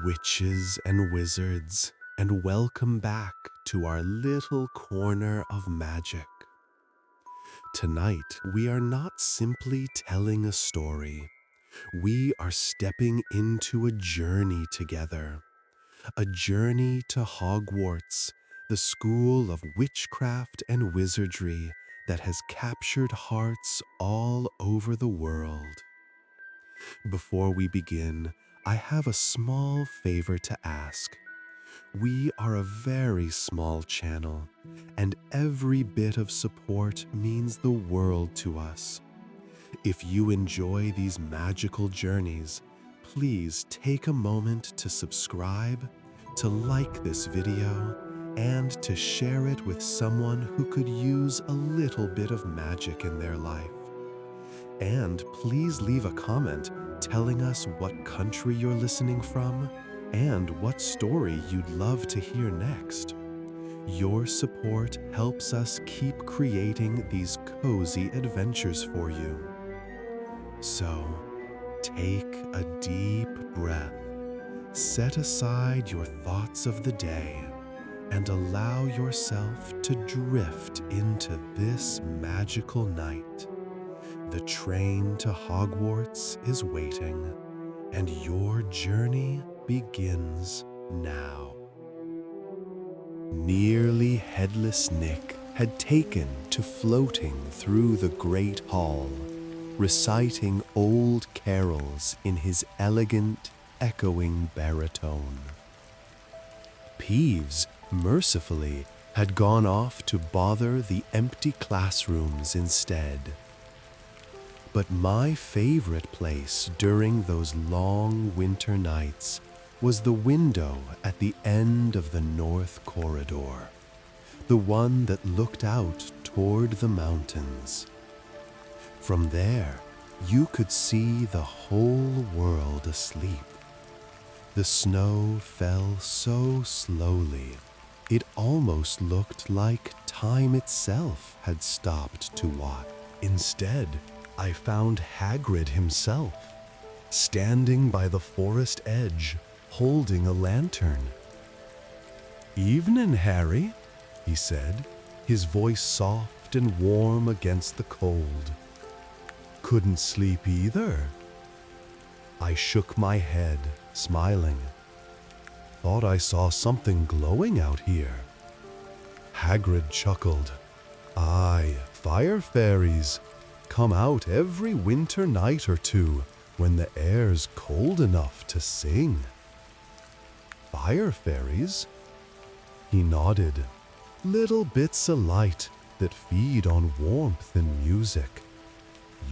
witches and wizards, and welcome back to our little corner of magic. Tonight, we are not simply telling a story. We are stepping into a journey together. A journey to Hogwarts, the school of witchcraft and wizardry that has captured hearts all over the world. Before we begin, I have a small favor to ask. We are a very small channel, and every bit of support means the world to us. If you enjoy these magical journeys, please take a moment to subscribe, to like this video, and to share it with someone who could use a little bit of magic in their life. And please leave a comment telling us what country you're listening from and what story you'd love to hear next. Your support helps us keep creating these cozy adventures for you. So, take a deep breath, set aside your thoughts of the day, and allow yourself to drift into this magical night. The train to Hogwarts is waiting, and your journey begins now. Nearly headless Nick had taken to floating through the great hall, reciting old carols in his elegant, echoing baritone. Peeves, mercifully, had gone off to bother the empty classrooms instead. But my favorite place during those long winter nights was the window at the end of the north corridor, the one that looked out toward the mountains. From there, you could see the whole world asleep. The snow fell so slowly, it almost looked like time itself had stopped to watch. Instead, I found Hagrid himself, standing by the forest edge, holding a lantern. "Evening, Harry," he said, his voice soft and warm against the cold. "Couldn't sleep either?" I shook my head, smiling. "Thought I saw something glowing out here." Hagrid chuckled. "Aye, fire fairies. Come out every winter night or two when the air's cold enough to sing." "Fire fairies?" He nodded. "Little bits of light that feed on warmth and music.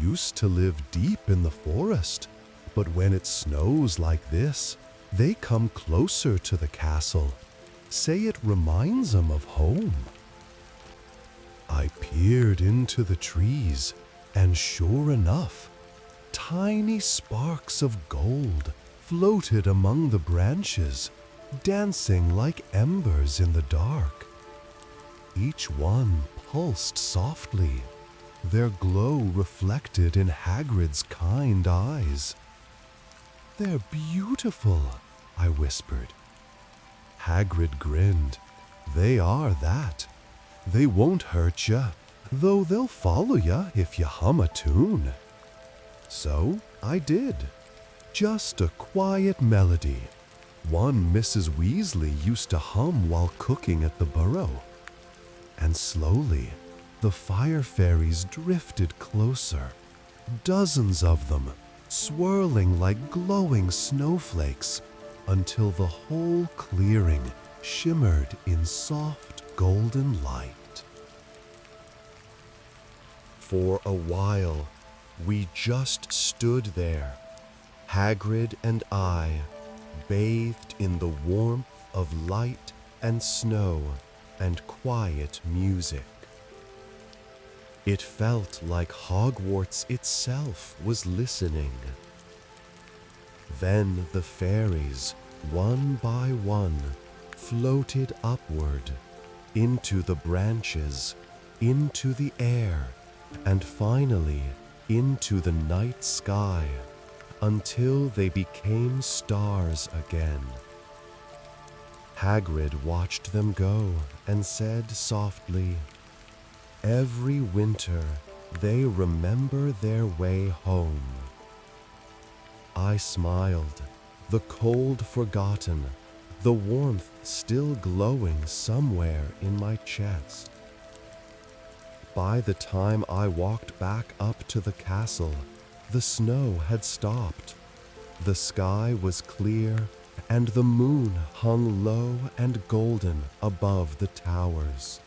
Used to live deep in the forest, but when it snows like this, they come closer to the castle. Say it reminds 'em of home." I peered into the trees, and sure enough, tiny sparks of gold floated among the branches, dancing like embers in the dark. Each one pulsed softly, their glow reflected in Hagrid's kind eyes. "They're beautiful," I whispered. Hagrid grinned. "They are that. They won't hurt ya, though they'll follow ya if you hum a tune." So I did. Just a quiet melody, one Mrs. Weasley used to hum while cooking at the burrow. And slowly, the fire fairies drifted closer, dozens of them, swirling like glowing snowflakes, until the whole clearing shimmered in soft golden light. For a while, we just stood there, Hagrid and I, bathed in the warmth of light and snow and quiet music. It felt like Hogwarts itself was listening. Then the fairies, one by one, floated upward, into the branches, into the air, and finally into the night sky, until they became stars again. Hagrid watched them go and said softly, "Every winter they remember their way home." I smiled, the cold forgotten, the warmth still glowing somewhere in my chest. By the time I walked back up to the castle, the snow had stopped. The sky was clear, and the moon hung low and golden above the towers.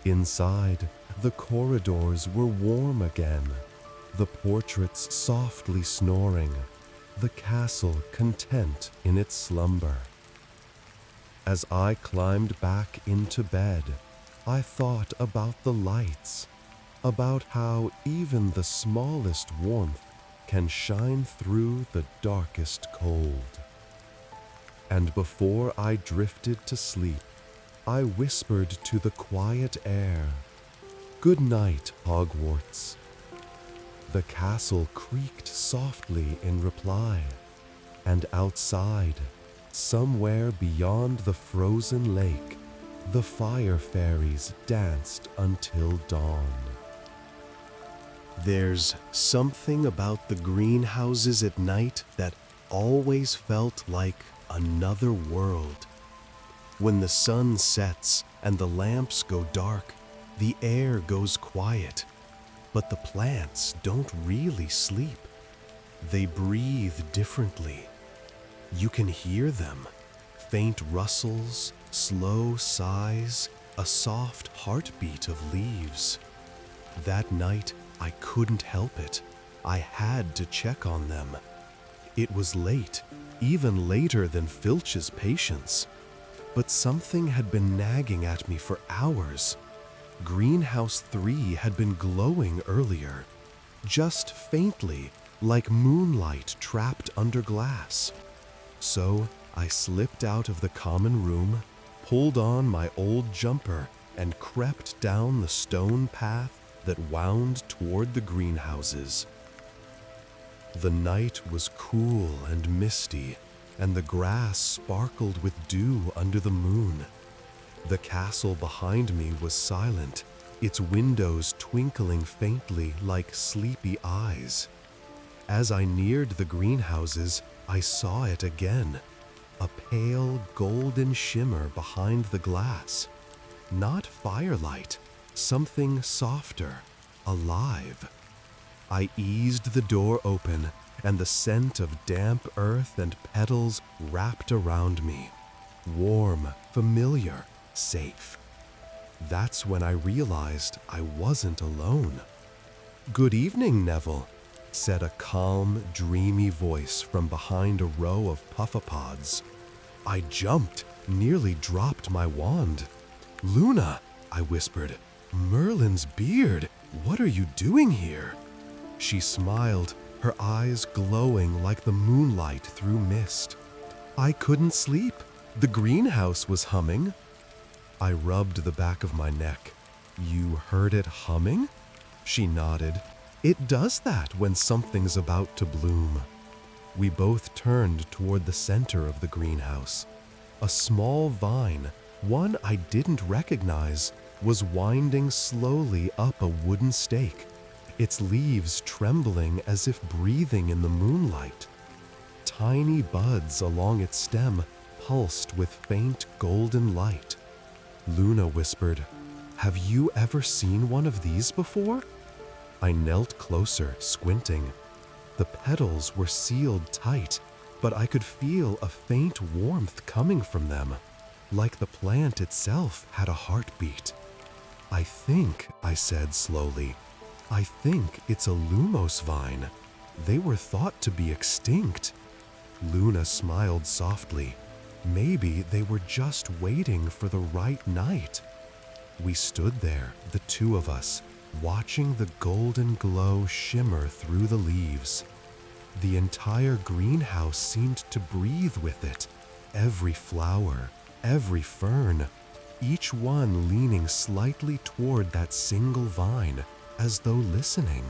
Inside, the corridors were warm again, the portraits softly snoring, the castle content in its slumber. As I climbed back into bed, I thought about the lights, about how even the smallest warmth can shine through the darkest cold. And before I drifted to sleep, I whispered to the quiet air, "Good night, Hogwarts." The castle creaked softly in reply, and outside, somewhere beyond the frozen lake, the fire fairies danced until dawn. There's something about the greenhouses at night that always felt like another world. When the sun sets and the lamps go dark, the air goes quiet, but the plants don't really sleep. They breathe differently. You can hear them, faint rustles, slow sighs, a soft heartbeat of leaves. That night, I couldn't help it. I had to check on them. It was late, even later than Filch's patience. But something had been nagging at me for hours. Greenhouse 3 had been glowing earlier, just faintly, like moonlight trapped under glass. So I slipped out of the common room, pulled on my old jumper, and crept down the stone path that wound toward the greenhouses. The night was cool and misty, and the grass sparkled with dew under the moon. The castle behind me was silent, its windows twinkling faintly like sleepy eyes. As I neared the greenhouses, I saw it again, a pale golden shimmer behind the glass. Not firelight, something softer, alive. I eased the door open, and the scent of damp earth and petals wrapped around me. Warm, familiar, safe. That's when I realized I wasn't alone. "Good evening, Neville," said a calm, dreamy voice from behind a row of puffapods. I jumped, nearly dropped my wand. "Luna," I whispered, "Merlin's beard, what are you doing here?" She smiled, her eyes glowing like the moonlight through mist. "I couldn't sleep. The greenhouse was humming." I rubbed the back of my neck. "You heard it humming?" She nodded. "It does that when something's about to bloom." We both turned toward the center of the greenhouse. A small vine, one I didn't recognize, was winding slowly up a wooden stake, its leaves trembling as if breathing in the moonlight. Tiny buds along its stem pulsed with faint golden light. Luna whispered, "Have you ever seen one of these before?" I knelt closer, squinting. The petals were sealed tight, but I could feel a faint warmth coming from them, like the plant itself had a heartbeat. "I think," I said slowly, "I think it's a Lumos vine. They were thought to be extinct." Luna smiled softly. Maybe they were just waiting for the right night. We stood there, the two of us, watching the golden glow shimmer through the leaves. The entire greenhouse seemed to breathe with it, every flower, every fern, each one leaning slightly toward that single vine, as though listening.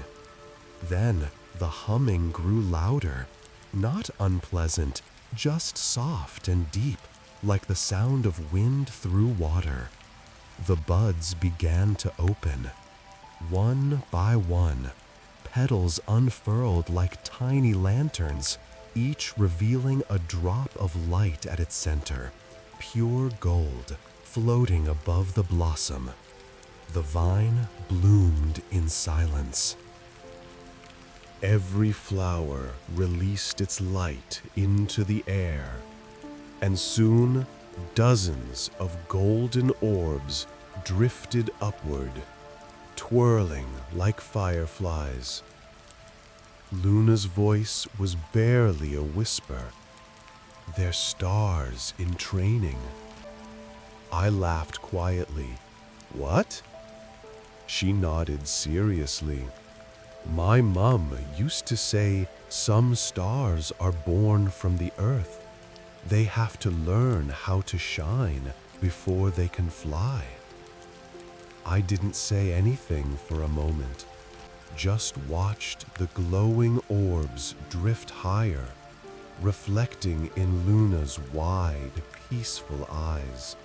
Then, The humming grew louder, not unpleasant, just soft and deep, like the sound of wind through water. The buds began to open. One by one, petals unfurled like tiny lanterns, each revealing a drop of light at its center, pure gold, floating above the blossom. The vine bloomed in silence. Every flower released its light into the air, and soon dozens of golden orbs drifted upward, twirling like fireflies. Luna's voice was barely a whisper. "They're stars in training." I laughed quietly. "What?" She nodded seriously. "My mum used to say some stars are born from the earth. They have to learn how to shine before they can fly." I didn't say anything for a moment, just watched the glowing orbs drift higher, reflecting in Luna's wide, peaceful eyes.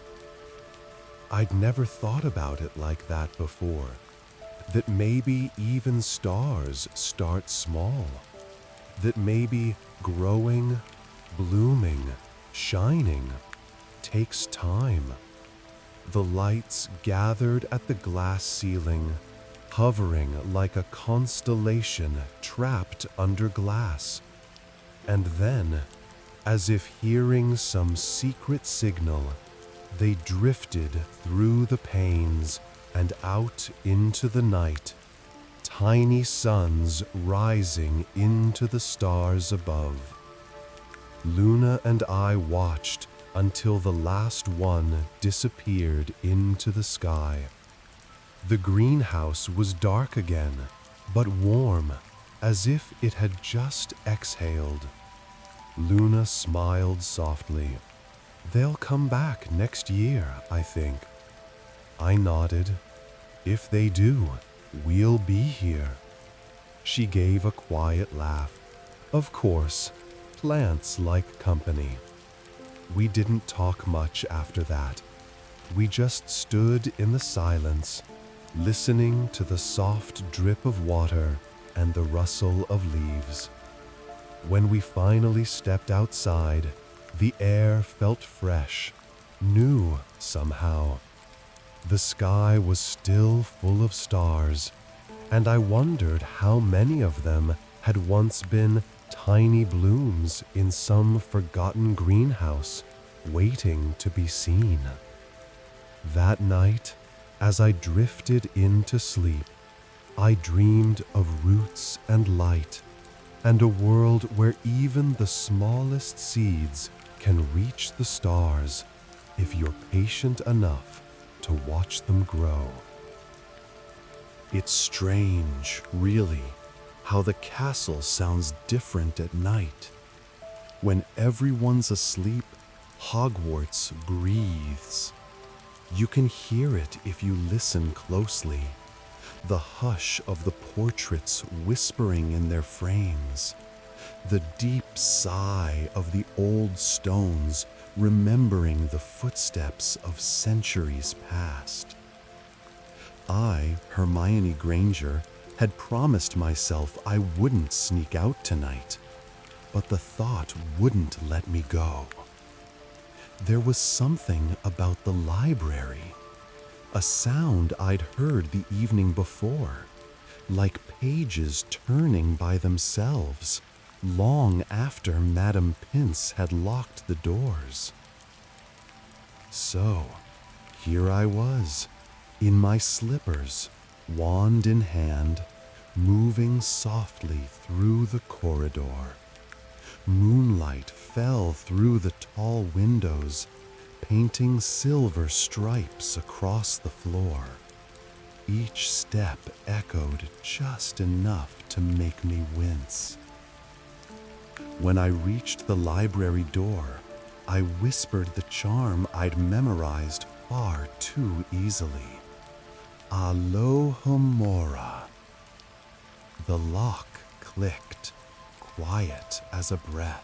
I'd never thought about it like that before, that maybe even stars start small, that maybe growing, blooming, shining takes time. The lights gathered at the glass ceiling, hovering like a constellation trapped under glass. And then, as if hearing some secret signal, they drifted through the panes and out into the night, tiny suns rising into the stars above. Luna and I watched until the last one disappeared into the sky. The greenhouse was dark again, but warm, as if it had just exhaled. Luna smiled softly. "They'll come back next year, I think." I nodded. "If they do, we'll be here." She gave a quiet laugh. "Of course, plants like company." We didn't talk much after that. We just stood in the silence, listening to the soft drip of water and the rustle of leaves. When we finally stepped outside, the air felt fresh, new somehow. The sky was still full of stars, and I wondered how many of them had once been tiny blooms in some forgotten greenhouse, waiting to be seen. That night, as I drifted into sleep, I dreamed of roots and light, and a world where even the smallest seeds can reach the stars if you're patient enough to watch them grow. It's strange, really, how the castle sounds different at night. When everyone's asleep, Hogwarts breathes. You can hear it if you listen closely. The hush of the portraits whispering in their frames. The deep sigh of the old stones remembering the footsteps of centuries past. I, Hermione Granger, had promised myself I wouldn't sneak out tonight, but the thought wouldn't let me go. There was something about the library, a sound I'd heard the evening before, like pages turning by themselves, long after Madame Pince had locked the doors. So, here I was, in my slippers, wand in hand, moving softly through the corridor. Moonlight fell through the tall windows, painting silver stripes across the floor. Each step echoed just enough to make me wince. When I reached the library door, I whispered the charm I'd memorized far too easily. Alohomora. The lock clicked, quiet as a breath.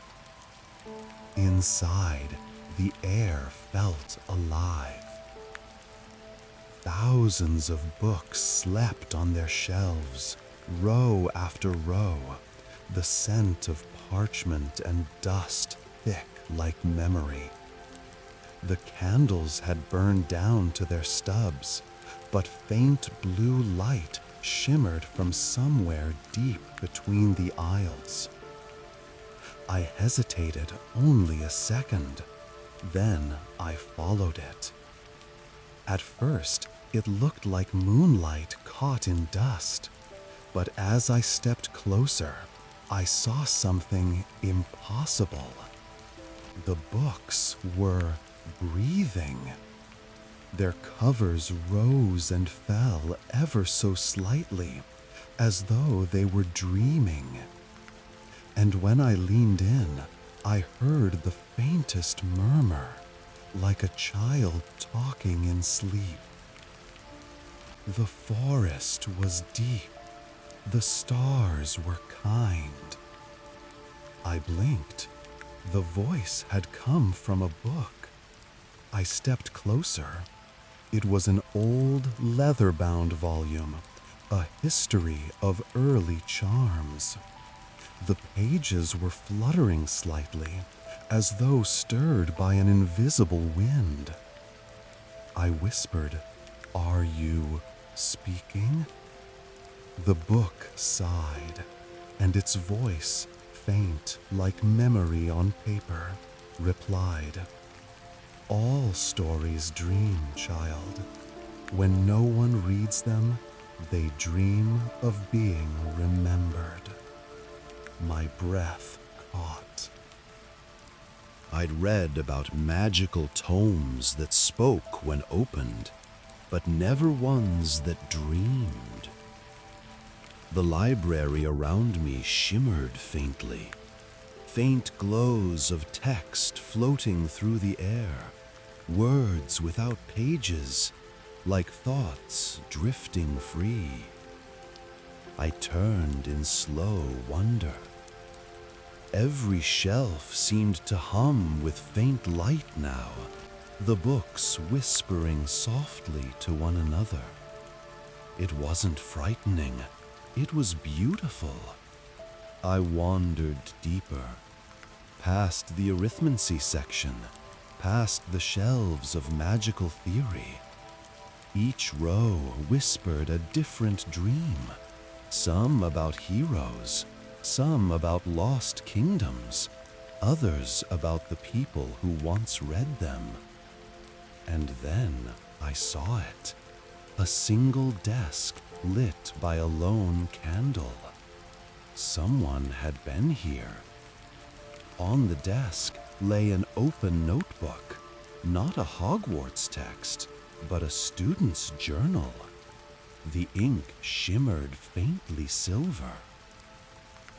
Inside, the air felt alive. Thousands of books slept on their shelves, row after row, the scent of parchment and dust thick like memory. The candles had burned down to their stubs, but faint blue light shimmered from somewhere deep between the aisles. I hesitated only a second, then I followed it. At first, it looked like moonlight caught in dust, but as I stepped closer, I saw something impossible. The books were breathing. Their covers rose and fell ever so slightly, as though they were dreaming. And when I leaned in, I heard the faintest murmur, like a child talking in sleep. The forest was deep. The stars were kind. I blinked. The voice had come from a book. I stepped closer. It was an old leather-bound volume, a history of early charms. The pages were fluttering slightly, as though stirred by an invisible wind. I whispered, "Are you speaking?" The book sighed, and its voice, faint like memory on paper, replied, "All stories dream, child. When no one reads them, they dream of being remembered." My breath caught. I'd read about magical tomes that spoke when opened, but never ones that dreamed. The library around me shimmered faintly, faint glows of text floating through the air, words without pages, like thoughts drifting free. I turned in slow wonder. Every shelf seemed to hum with faint light now, the books whispering softly to one another. It wasn't frightening, it was beautiful. I wandered deeper, past the arithmancy section, past the shelves of magical theory. Each row whispered a different dream, some about heroes, some about lost kingdoms, others about the people who once read them. And then I saw it, a single desk lit by a lone candle. Someone had been here. On the desk lay an open notebook, not a Hogwarts text, but a student's journal. The ink shimmered faintly silver.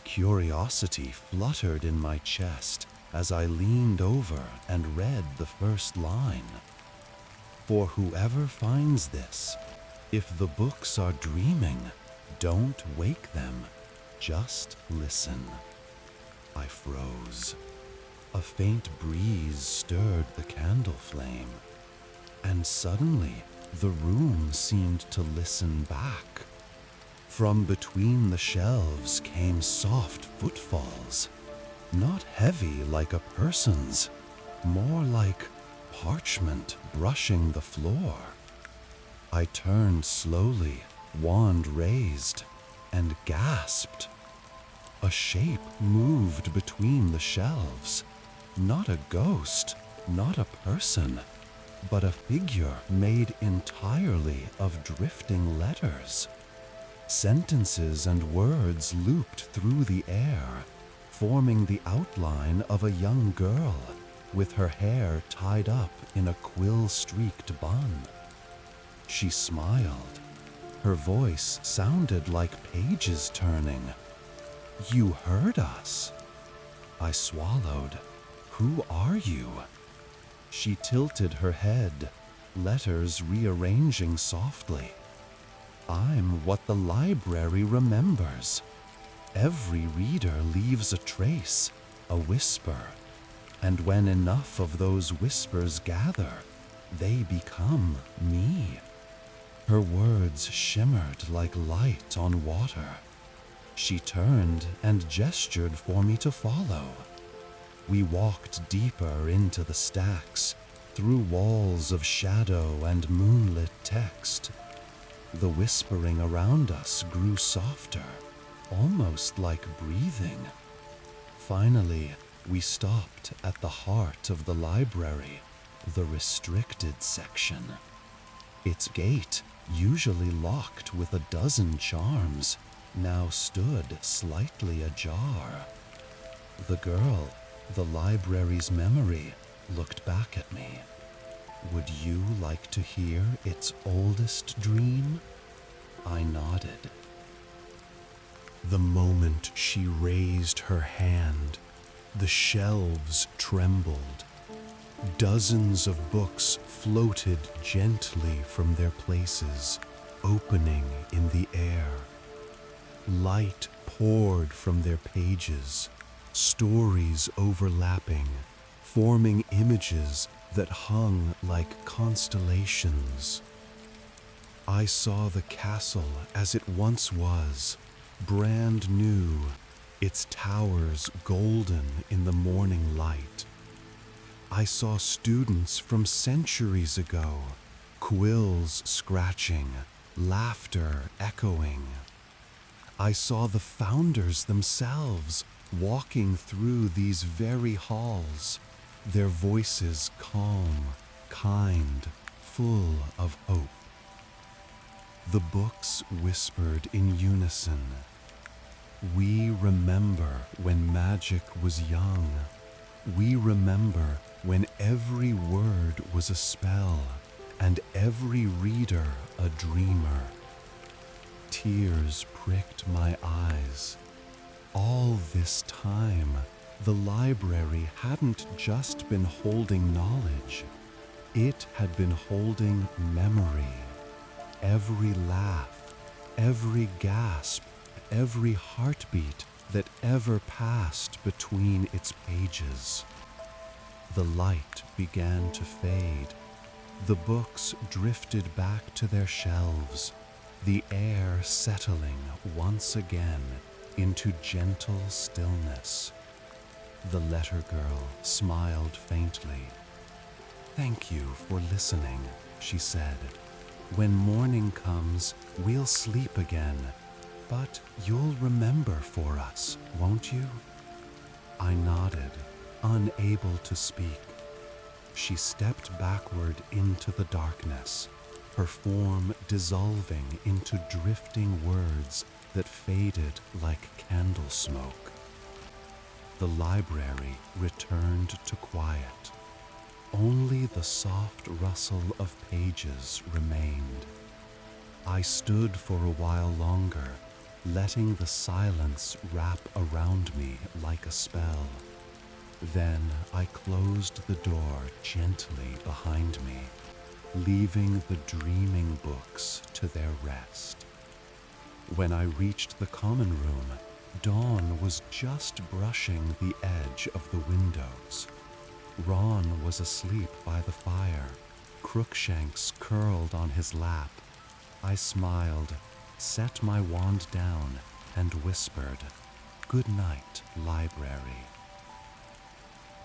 Curiosity fluttered in my chest as I leaned over and read the first line. For whoever finds this, if the books are dreaming, don't wake them, just listen. I froze. A faint breeze stirred the candle flame, and suddenly the room seemed to listen back. From between the shelves came soft footfalls, not heavy like a person's, more like parchment brushing the floor. I turned slowly, wand raised, and gasped. A shape moved between the shelves, not a ghost, not a person, but a figure made entirely of drifting letters. Sentences and words looped through the air, forming the outline of a young girl with her hair tied up in a quill-streaked bun. She smiled. Her voice sounded like pages turning. "You heard us." I swallowed. "Who are you?" She tilted her head, letters rearranging softly. "I'm what the library remembers." Every reader leaves a trace, a whisper, and when enough of those whispers gather, they become me. Her words shimmered like light on water. She turned and gestured for me to follow. We walked deeper into the stacks, through walls of shadow and moonlit text. The whispering around us grew softer, almost like breathing. Finally, we stopped at the heart of the library, the restricted section. Its gate, usually locked with a dozen charms, now stood slightly ajar. The girl, the library's memory, looked back at me. Would you like to hear its oldest dream? I nodded. The moment she raised her hand, the shelves trembled. Dozens of books floated gently from their places, opening in the air. Light poured from their pages, stories overlapping, forming images that hung like constellations. I saw the castle as it once was, brand new, its towers golden in the morning light. I saw students from centuries ago, quills scratching, laughter echoing. I saw the founders themselves walking through these very halls, their voices calm, kind, full of hope. The books whispered in unison. We remember when magic was young. We remember when every word was a spell and every reader a dreamer. Tears pricked my eyes. All this time, the library hadn't just been holding knowledge. It had been holding memory. Every laugh, every gasp, every heartbeat that ever passed between its pages. The light began to fade. The books drifted back to their shelves, the air settling once again into gentle stillness. The letter girl smiled faintly. "Thank you for listening," she said. "When morning comes, we'll sleep again, but you'll remember for us, won't you?" I nodded, unable to speak. She stepped backward into the darkness, her form dissolving into drifting words that faded like candle smoke. The library returned to quiet. Only the soft rustle of pages remained. I stood for a while longer, letting the silence wrap around me like a spell. Then I closed the door gently behind me, leaving the dreaming books to their rest. When I reached the common room, dawn was just brushing the edge of the windows. Ron was asleep by the fire, Crookshanks curled on his lap. I smiled, set my wand down, and whispered, "Good night, library."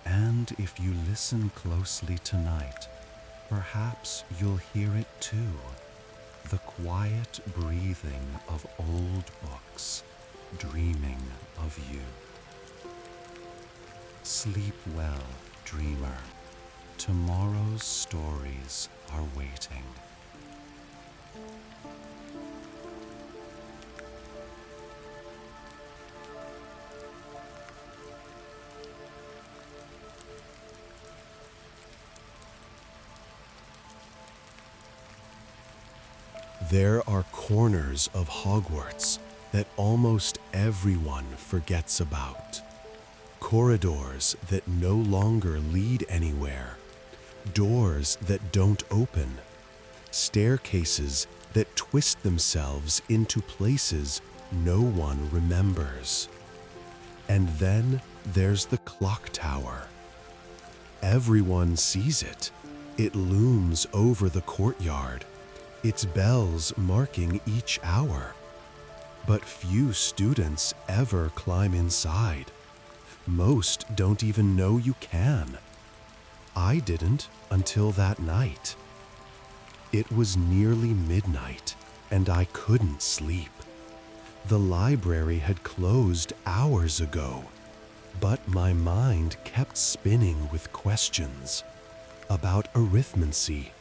And if you listen closely tonight, perhaps you'll hear it too, the quiet breathing of old books, dreaming of you. Sleep well, dreamer. Tomorrow's stories are waiting. There are corners of Hogwarts that almost everyone forgets about. Corridors that no longer lead anywhere. Doors that don't open. Staircases that twist themselves into places no one remembers. And then there's the clock tower. Everyone sees it. It looms over the courtyard, its bells marking each hour. But few students ever climb inside. Most don't even know you can. I didn't until that night. It was nearly midnight, and I couldn't sleep. The library had closed hours ago, but my mind kept spinning with questions about arithmancy,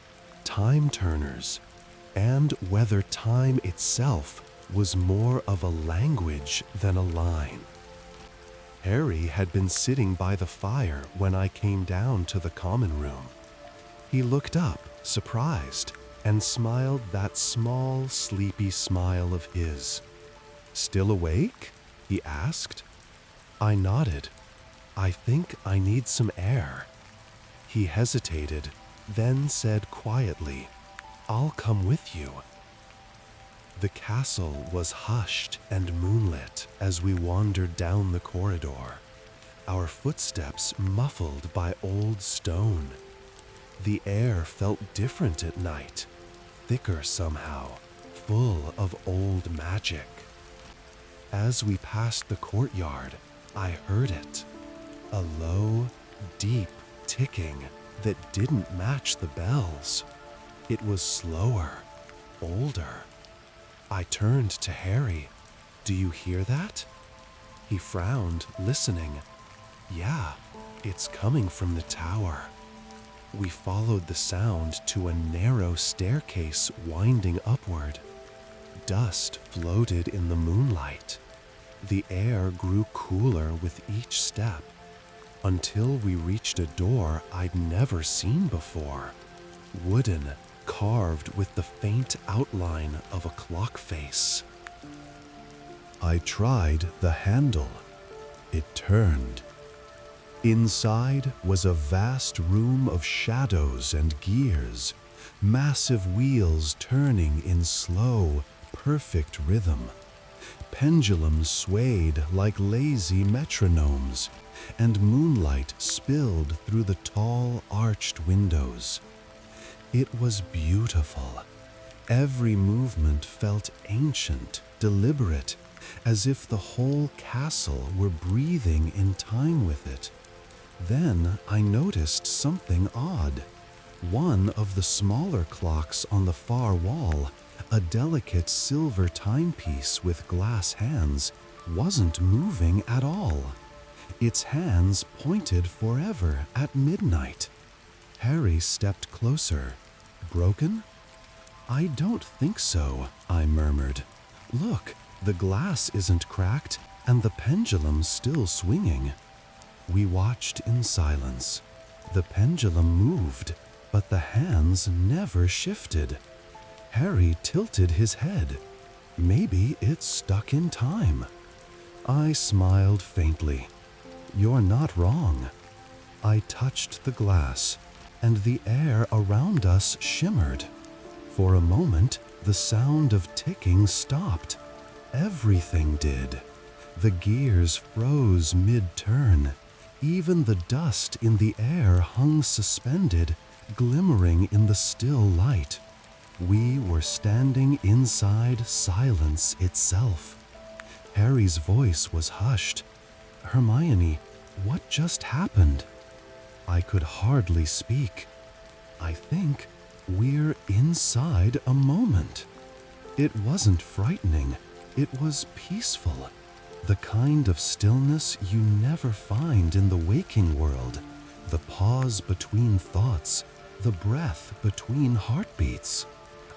time turners, and whether time itself was more of a language than a line. Harry had been sitting by the fire when I came down to the common room. He looked up, surprised, and smiled that small, sleepy smile of his. "Still awake?" he asked. I nodded. "I think I need some air." He hesitated, then said quietly, "I'll come with you." The castle was hushed and moonlit as we wandered down the corridor, our footsteps muffled by old stone. The air felt different at night, thicker somehow, full of old magic. As we passed the courtyard, I heard it, a low, deep ticking that didn't match the bells. It was slower, older. I turned to Harry. "Do you hear that?" He frowned, listening. "Yeah, it's coming from the tower." We followed the sound to a narrow staircase winding upward. Dust floated in the moonlight. The air grew cooler with each step, until we reached a door I'd never seen before, wooden, carved with the faint outline of a clock face. I tried the handle. It turned. Inside was a vast room of shadows and gears, massive wheels turning in slow, perfect rhythm. Pendulums swayed like lazy metronomes, and moonlight spilled through the tall, arched windows. It was beautiful. Every movement felt ancient, deliberate, as if the whole castle were breathing in time with it. Then I noticed something odd. One of the smaller clocks on the far wall, a delicate silver timepiece with glass hands, wasn't moving at all. Its hands pointed forever at midnight. Harry stepped closer. "Broken?" "I don't think so," I murmured. "Look, the glass isn't cracked and the pendulum's still swinging." We watched in silence. The pendulum moved, but the hands never shifted. Harry tilted his head. Maybe it's stuck in time. I smiled faintly. "You're not wrong." I touched the glass, and the air around us shimmered. For a moment, the sound of ticking stopped. Everything did. The gears froze mid-turn. Even the dust in the air hung suspended, glimmering in the still light. We were standing inside silence itself. Harry's voice was hushed. "Hermione, what just happened?" I could hardly speak. "I think we're inside a moment." It wasn't frightening. It was peaceful. The kind of stillness you never find in the waking world. The pause between thoughts, the breath between heartbeats.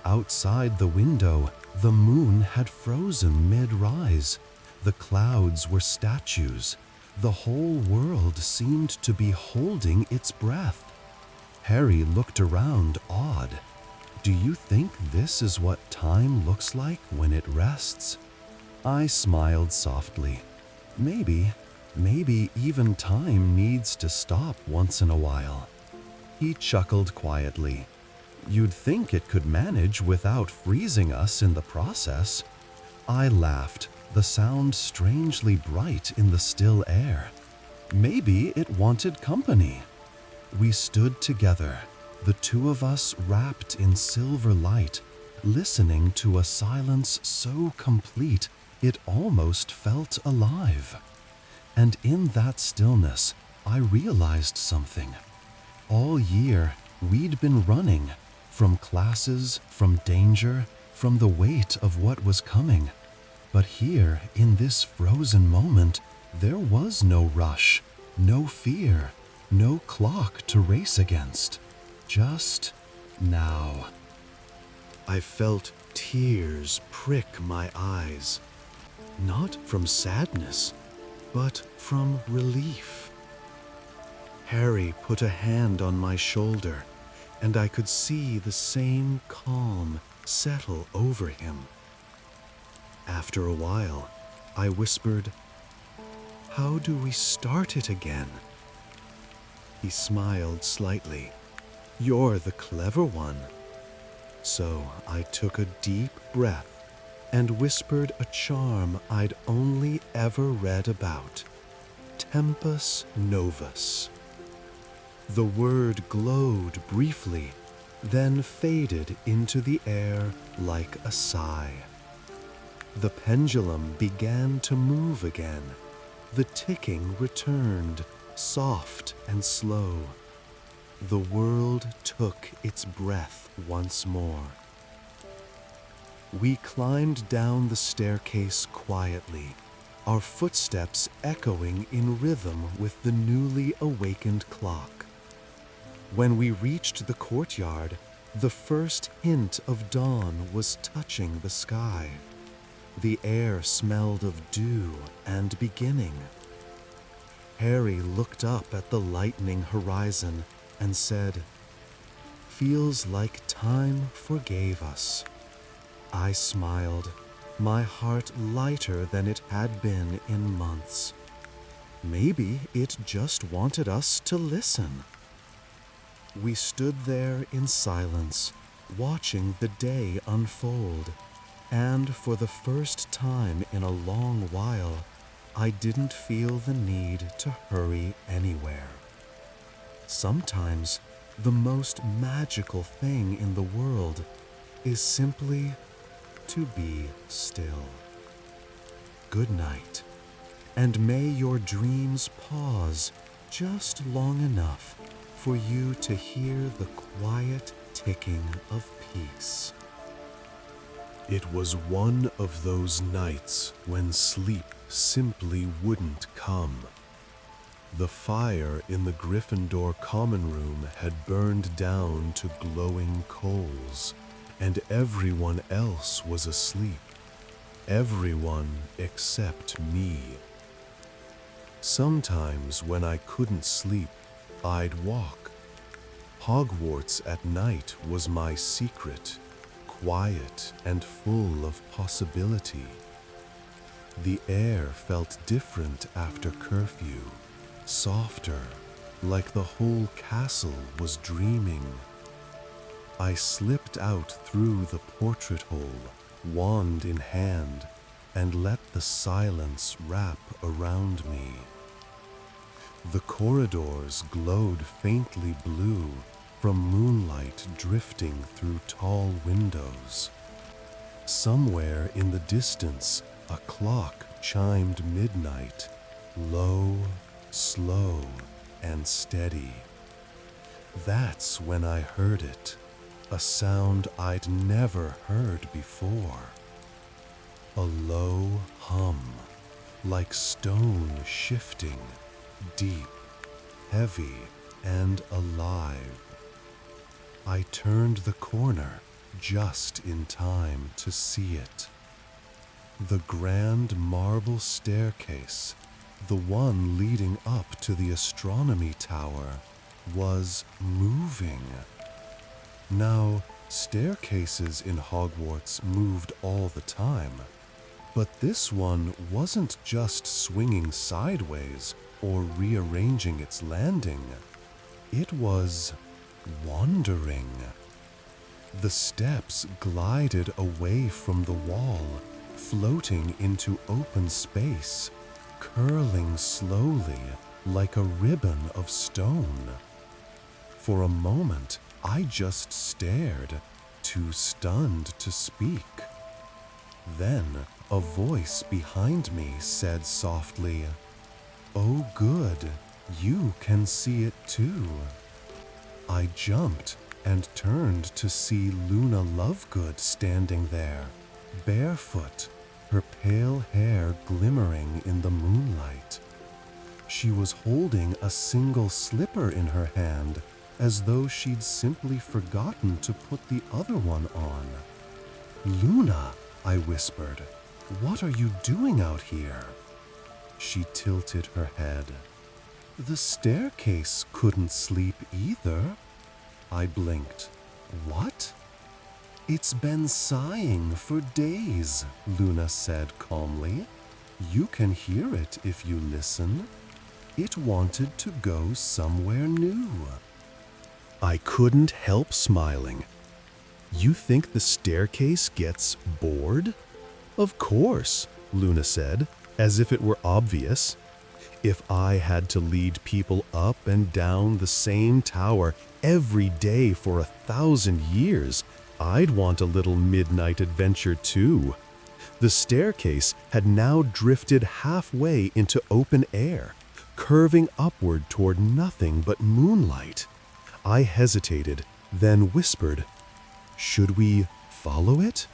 Outside the window, the moon had frozen mid-rise. The clouds were statues. The whole world seemed to be holding its breath. Harry looked around, awed. "Do you think this is what time looks like when it rests?" I smiled softly. Maybe even time needs to stop once in a while." He chuckled quietly. "You'd think it could manage without freezing us in the process." I laughed. the sound strangely bright in the still air. Maybe it wanted company. We stood together, the two of us wrapped in silver light, listening to a silence so complete it almost felt alive. And in that stillness, I realized something. All year, we'd been running, from classes, from danger, from the weight of what was coming. But here, in this frozen moment, there was no rush, no fear, no clock to race against. Just now. I felt tears prick my eyes, not from sadness, but from relief. Harry put a hand on my shoulder, and I could see the same calm settle over him. After a while, I whispered, "How do we start it again?" He smiled slightly. "You're the clever one." So I took a deep breath and whispered a charm I'd only ever read about, Tempus Novus. The word glowed briefly, then faded into the air like a sigh. The pendulum began to move again. The ticking returned, soft and slow. The world took its breath once more. We climbed down the staircase quietly, our footsteps echoing in rhythm with the newly awakened clock. When we reached the courtyard, the first hint of dawn was touching the sky. The air smelled of dew and beginning. Harry looked up at the lightening horizon and said, "Feels like time forgave us." I smiled, my heart lighter than it had been in months. Maybe it just wanted us to listen. We stood there in silence, watching the day unfold, and for the first time in a long while, I didn't feel the need to hurry anywhere. Sometimes, the most magical thing in the world is simply to be still. Good night, and may your dreams pause just long enough for you to hear the quiet ticking of peace. It was one of those nights when sleep simply wouldn't come. The fire in the Gryffindor common room had burned down to glowing coals, and everyone else was asleep. Everyone except me. Sometimes when I couldn't sleep, I'd walk. Hogwarts at night was my secret, quiet and full of possibility. The air felt different after curfew, softer, like the whole castle was dreaming. I slipped out through the portrait hole, wand in hand, and let the silence wrap around me. The corridors glowed faintly blue from moonlight drifting through tall windows. Somewhere in the distance, a clock chimed midnight, low, slow, and steady. That's when I heard it, a sound I'd never heard before. A low hum, like stone shifting, deep, heavy, and alive. I turned the corner just in time to see it. The grand marble staircase, the one leading up to the astronomy tower, was moving. Now, staircases in Hogwarts moved all the time, but this one wasn't just swinging sideways or rearranging its landing. It was wandering. The steps glided away from the wall, floating into open space, curling slowly like a ribbon of stone. For a moment, I just stared, too stunned to speak. Then a voice behind me said softly, "Oh good, you can see it too." I jumped and turned to see Luna Lovegood standing there, barefoot, her pale hair glimmering in the moonlight. She was holding a single slipper in her hand, as though she'd simply forgotten to put the other one on. "Luna," I whispered, "what are you doing out here?" She tilted her head. "The staircase couldn't sleep either." I blinked. "What?" "It's been sighing for days," Luna said calmly. "You can hear it if you listen. It wanted to go somewhere new." I couldn't help smiling. "You think the staircase gets bored?" "Of course," Luna said, as if it were obvious. "If I had to lead people up and down the same tower every day for 1,000 years, I'd want a little midnight adventure too." The staircase had now drifted halfway into open air, curving upward toward nothing but moonlight. I hesitated, then whispered, "Should we follow it?"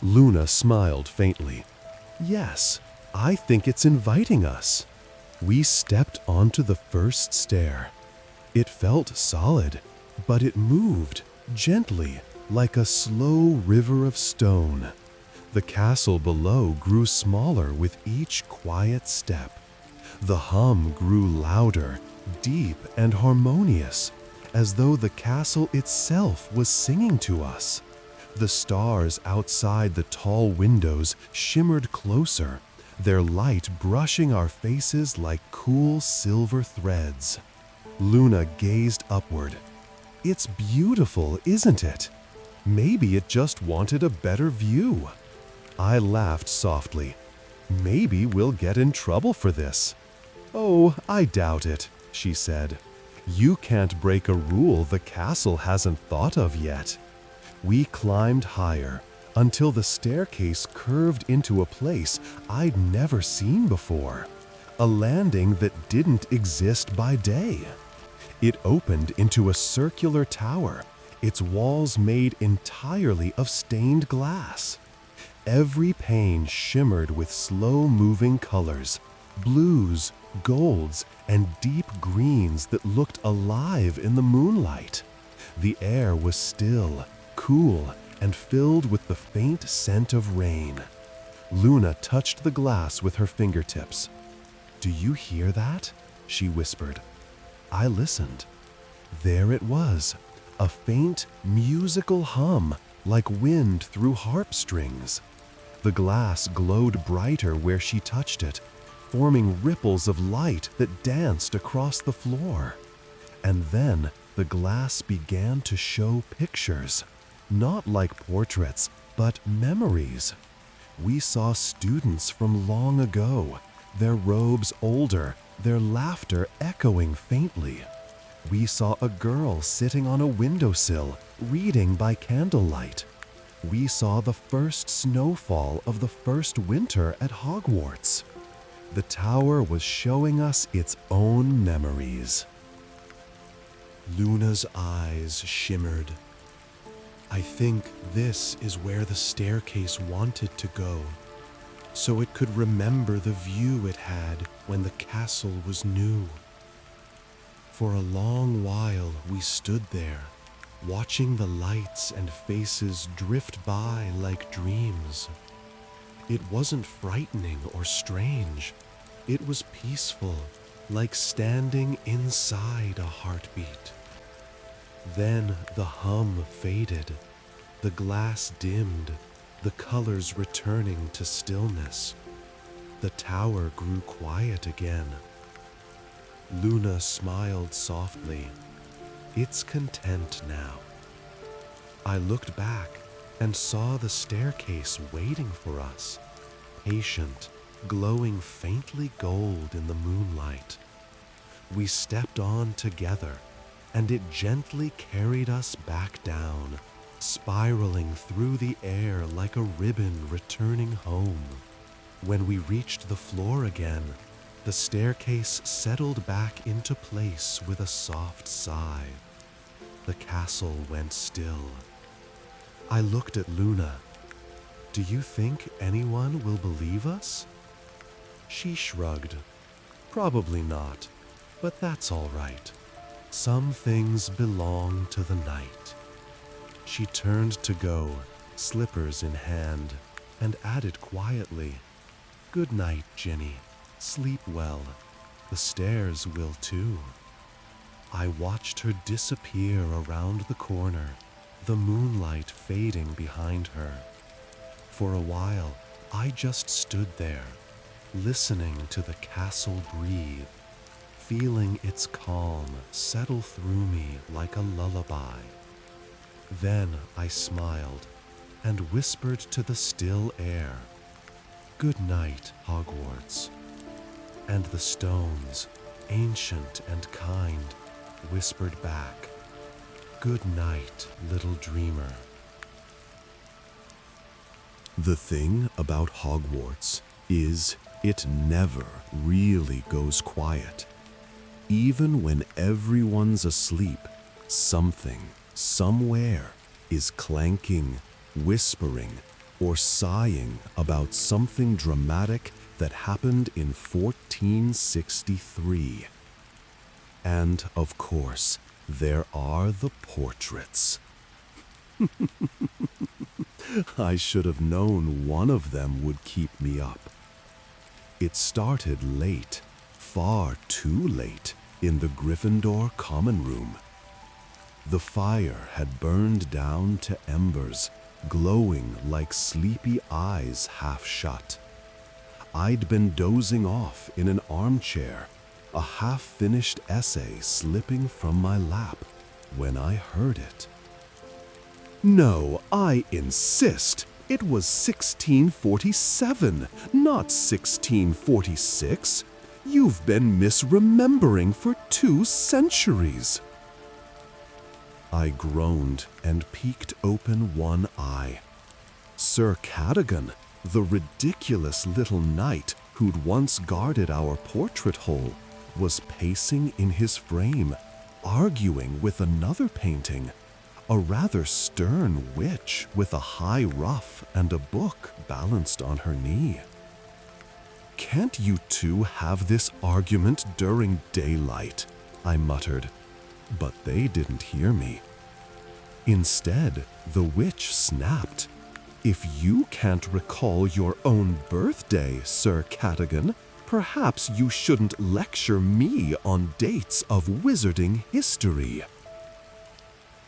Luna smiled faintly. "Yes, I think it's inviting us." We stepped onto the first stair. It felt solid, but it moved gently, like a slow river of stone. The castle below grew smaller with each quiet step. The hum grew louder, deep and harmonious, as though the castle itself was singing to us. The stars outside the tall windows shimmered closer, their light brushing our faces like cool silver threads. Luna gazed upward. "It's beautiful, isn't it? Maybe it just wanted a better view." I laughed softly. "Maybe we'll get in trouble for this." "Oh, I doubt it," she said. "You can't break a rule the castle hasn't thought of yet." We climbed higher until the staircase curved into a place I'd never seen before, a landing that didn't exist by day. It opened into a circular tower, its walls made entirely of stained glass. Every pane shimmered with slow-moving colors, blues, golds, and deep greens that looked alive in the moonlight. The air was still, cool, and filled with the faint scent of rain. Luna touched the glass with her fingertips. "Do you hear that?" she whispered. I listened. There it was, a faint, musical hum, like wind through harp strings. The glass glowed brighter where she touched it, forming ripples of light that danced across the floor. And then the glass began to show pictures, not like portraits, but memories. We saw students from long ago, their robes older, their laughter echoing faintly. We saw a girl sitting on a windowsill, reading by candlelight. We saw the first snowfall of the first winter at Hogwarts. The tower was showing us its own memories. Luna's eyes shimmered. "I think this is where the staircase wanted to go, so it could remember the view it had when the castle was new." For a long while we stood there, watching the lights and faces drift by like dreams. It wasn't frightening or strange. It was peaceful, like standing inside a heartbeat. Then the hum faded, the glass dimmed, the colors returning to stillness. The tower grew quiet again. Luna smiled softly. "It's content now." I looked back and saw the staircase waiting for us, patient, glowing faintly gold in the moonlight. We stepped on together, and it gently carried us back down, spiraling through the air like a ribbon returning home. When we reached the floor again, the staircase settled back into place with a soft sigh. The castle went still. I looked at Luna. "Do you think anyone will believe us?" She shrugged. "Probably not, but that's all right. Some things belong to the night." She turned to go, slippers in hand, and added quietly, "Good night, Ginny. Sleep well. The stairs will too." I watched her disappear around the corner, the moonlight fading behind her. For a while, I just stood there, listening to the castle breathe, feeling its calm settle through me like a lullaby. Then I smiled and whispered to the still air, "Good night, Hogwarts." And the stones, ancient and kind, whispered back, "Good night, little dreamer." The thing about Hogwarts is it never really goes quiet. Even when everyone's asleep, something, somewhere, is clanking, whispering, or sighing about something dramatic that happened in 1463. And, of course, there are the portraits. I should have known one of them would keep me up. It started late, far too late, in the Gryffindor common room. The fire had burned down to embers, glowing like sleepy eyes half shut. I'd been dozing off in an armchair, a half-finished essay slipping from my lap, when I heard it. "No, I insist. It was 1647, not 1646. You've been misremembering for 2 centuries." I groaned and peeked open one eye. Sir Cadogan, the ridiculous little knight who'd once guarded our portrait hole, was pacing in his frame, arguing with another painting, a rather stern witch with a high ruff and a book balanced on her knee. "Can't you two have this argument during daylight?" I muttered, but they didn't hear me. Instead, the witch snapped, "If you can't recall your own birthday, Sir Cadogan, perhaps you shouldn't lecture me on dates of wizarding history."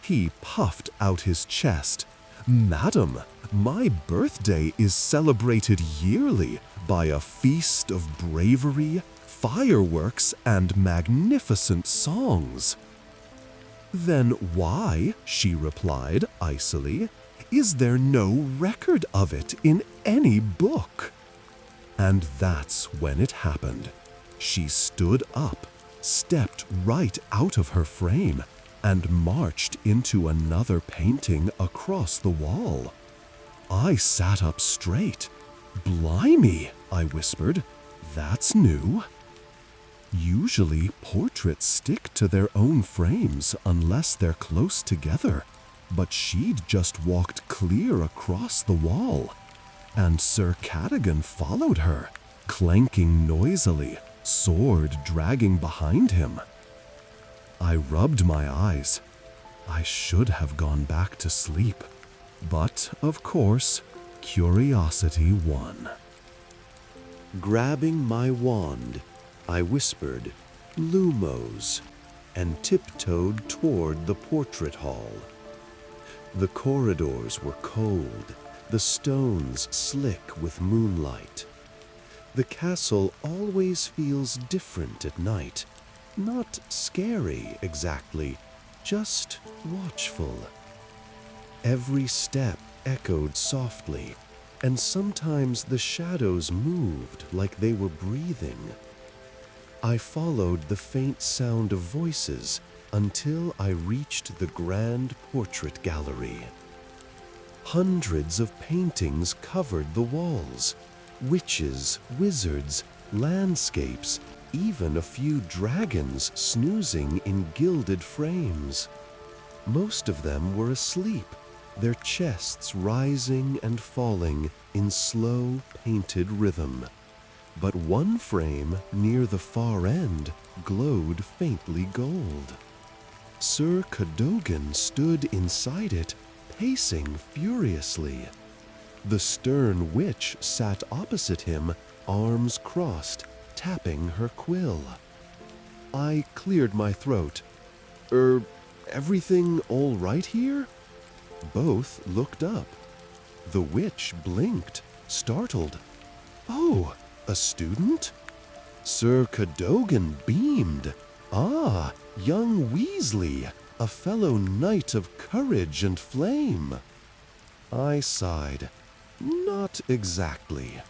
He puffed out his chest. "Madam, my birthday is celebrated yearly by a feast of bravery, fireworks, and magnificent songs." "Then why," she replied icily, "is there no record of it in any book?" And that's when it happened. She stood up, stepped right out of her frame, and marched into another painting across the wall. I sat up straight. "Blimey," I whispered, "that's new." Usually, portraits stick to their own frames unless they're close together, but she'd just walked clear across the wall. And Sir Cadogan followed her, clanking noisily, sword dragging behind him. I rubbed my eyes. I should have gone back to sleep, but, of course, curiosity won. Grabbing my wand, I whispered, "Lumos," and tiptoed toward the portrait hall. The corridors were cold, the stones slick with moonlight. The castle always feels different at night, not scary exactly, just watchful. Every step echoed softly, and sometimes the shadows moved like they were breathing. I followed the faint sound of voices until I reached the grand portrait gallery. Hundreds of paintings covered the walls. Witches, wizards, landscapes, even a few dragons snoozing in gilded frames. Most of them were asleep, their chests rising and falling in slow, painted rhythm. But one frame near the far end glowed faintly gold. Sir Cadogan stood inside it, pacing furiously. The stern witch sat opposite him, arms crossed, tapping her quill. I cleared my throat. Everything all right here?" Both looked up. The witch blinked, startled. "Oh, a student?" Sir Cadogan beamed. "Ah, young Weasley, a fellow knight of courage and flame." I sighed. "Not exactly."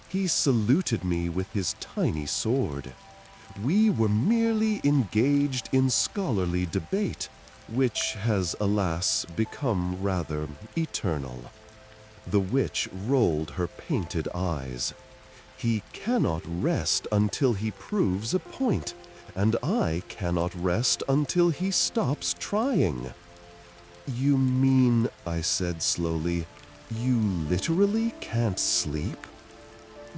He saluted me with his tiny sword. We were merely engaged in scholarly debate, which has, alas, become rather eternal. The witch rolled her painted eyes. "He cannot rest until he proves a point, and I cannot rest until he stops trying." "You mean," I said slowly, "you literally can't sleep?"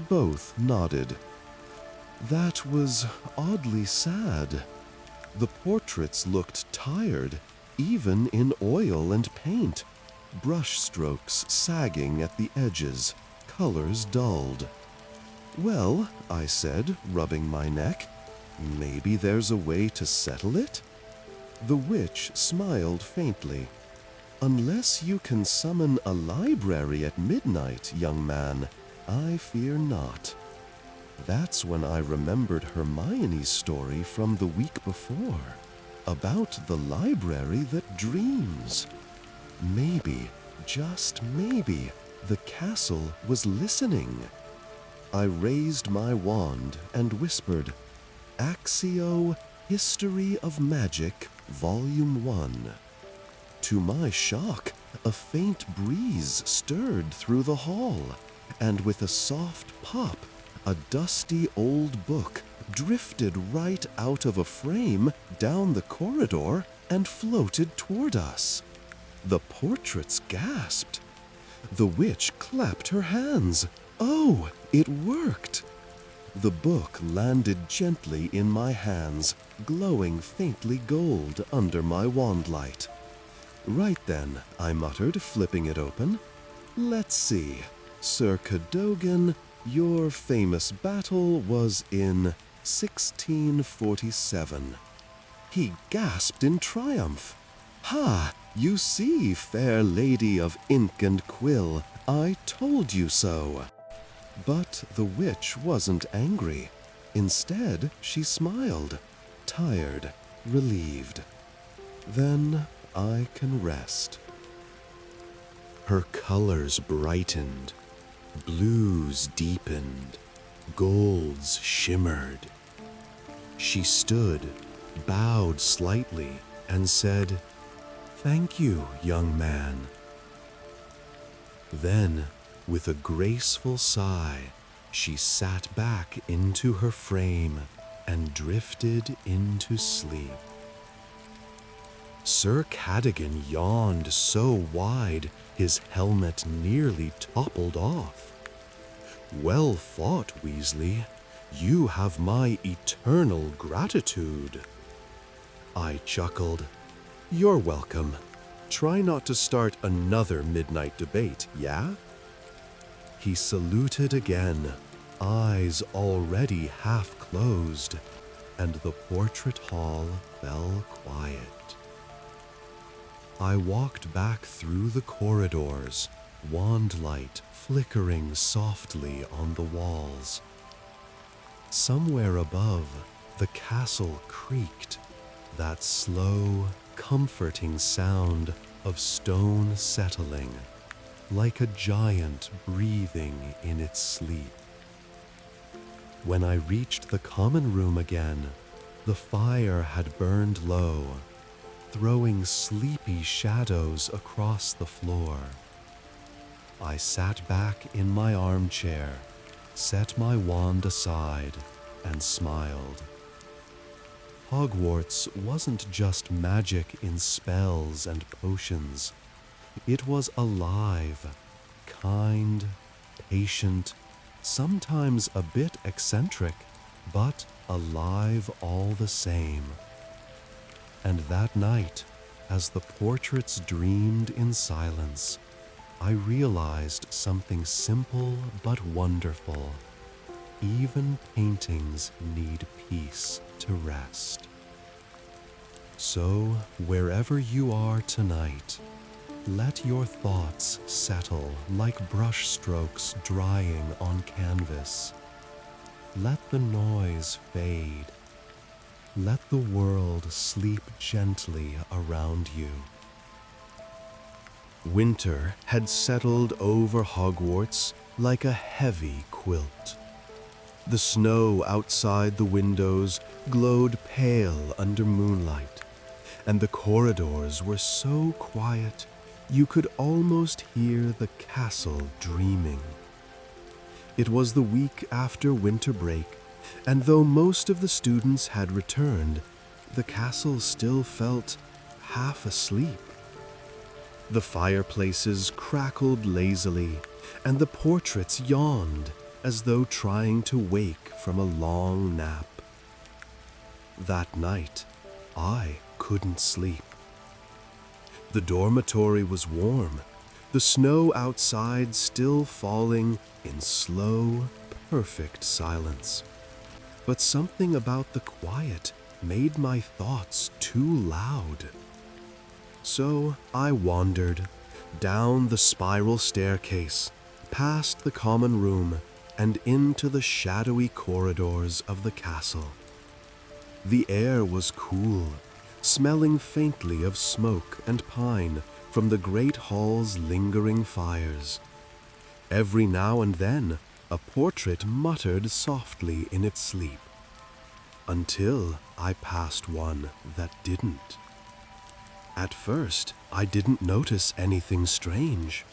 Both nodded. That was oddly sad. The portraits looked tired, even in oil and paint, brush strokes sagging at the edges, colors dulled. "Well," I said, rubbing my neck, "maybe there's a way to settle it?" The witch smiled faintly. "Unless you can summon a library at midnight, young man, I fear not." That's when I remembered Hermione's story from the week before, about the library that dreams. Maybe, just maybe, the castle was listening. I raised my wand and whispered, "Accio, History of Magic, Volume 1. To my shock, a faint breeze stirred through the hall, and with a soft pop, a dusty old book drifted right out of a frame down the corridor and floated toward us. The portraits gasped. The witch clapped her hands. "Oh, it worked!" The book landed gently in my hands, glowing faintly gold under my wand light. "Right then," I muttered, flipping it open. "Let's see. Sir Cadogan, your famous battle was in 1647. He gasped in triumph. "Ha! You see, fair lady of ink and quill, I told you so." But the witch wasn't angry. Instead, she smiled, tired, relieved. "Then I can rest." Her colors brightened. Blues deepened, golds shimmered. She stood, bowed slightly, and said, "Thank you, young man." Then, with a graceful sigh, she sat back into her frame and drifted into sleep. Sir Cadogan yawned so wide his helmet nearly toppled off. "Well fought, Weasley. You have my eternal gratitude." I chuckled. "You're welcome. Try not to start another midnight debate, yeah?" He saluted again, eyes already half closed, and the portrait hall fell quiet. I walked back through the corridors, wand light flickering softly on the walls. Somewhere above, the castle creaked, that slow, comforting sound of stone settling. like a giant breathing in its sleep. When I reached the common room again, the fire had burned low, throwing sleepy shadows across the floor. I sat back in my armchair, set my wand aside, and smiled. Hogwarts wasn't just magic in spells and potions. It was alive, kind, patient, sometimes a bit eccentric, but alive all the same. And that night, as the portraits dreamed in silence, I realized something simple but wonderful. Even paintings need peace to rest. So, wherever you are tonight, let your thoughts settle like brush strokes drying on canvas. Let the noise fade. Let the world sleep gently around you. Winter had settled over Hogwarts like a heavy quilt. The snow outside the windows glowed pale under moonlight, and the corridors were so quiet you could almost hear the castle dreaming. It was the week after winter break, and though most of the students had returned, the castle still felt half asleep. The fireplaces crackled lazily, and the portraits yawned as though trying to wake from a long nap. That night, I couldn't sleep. The dormitory was warm, the snow outside still falling in slow, perfect silence. But something about the quiet made my thoughts too loud. So I wandered down the spiral staircase, past the common room, and into the shadowy corridors of the castle. The air was cool, smelling faintly of smoke and pine from the great hall's lingering fires. Every now and then, a portrait muttered softly in its sleep, until I passed one that didn't. At first, I didn't notice anything strange.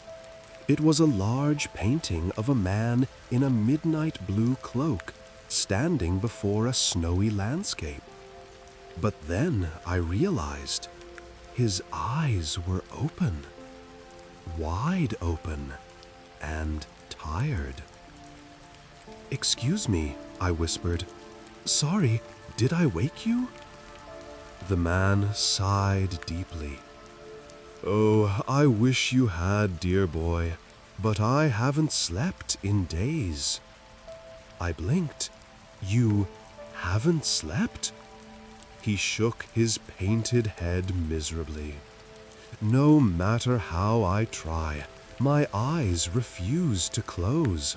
It was a large painting of a man in a midnight blue cloak, standing before a snowy landscape. But then I realized his eyes were open, wide open, and tired. "Excuse me," I whispered. "Sorry, did I wake you?" The man sighed deeply. "Oh, I wish you had, dear boy, but I haven't slept in days." I blinked. "You haven't slept?" He shook his painted head miserably. "No matter how I try, my eyes refuse to close.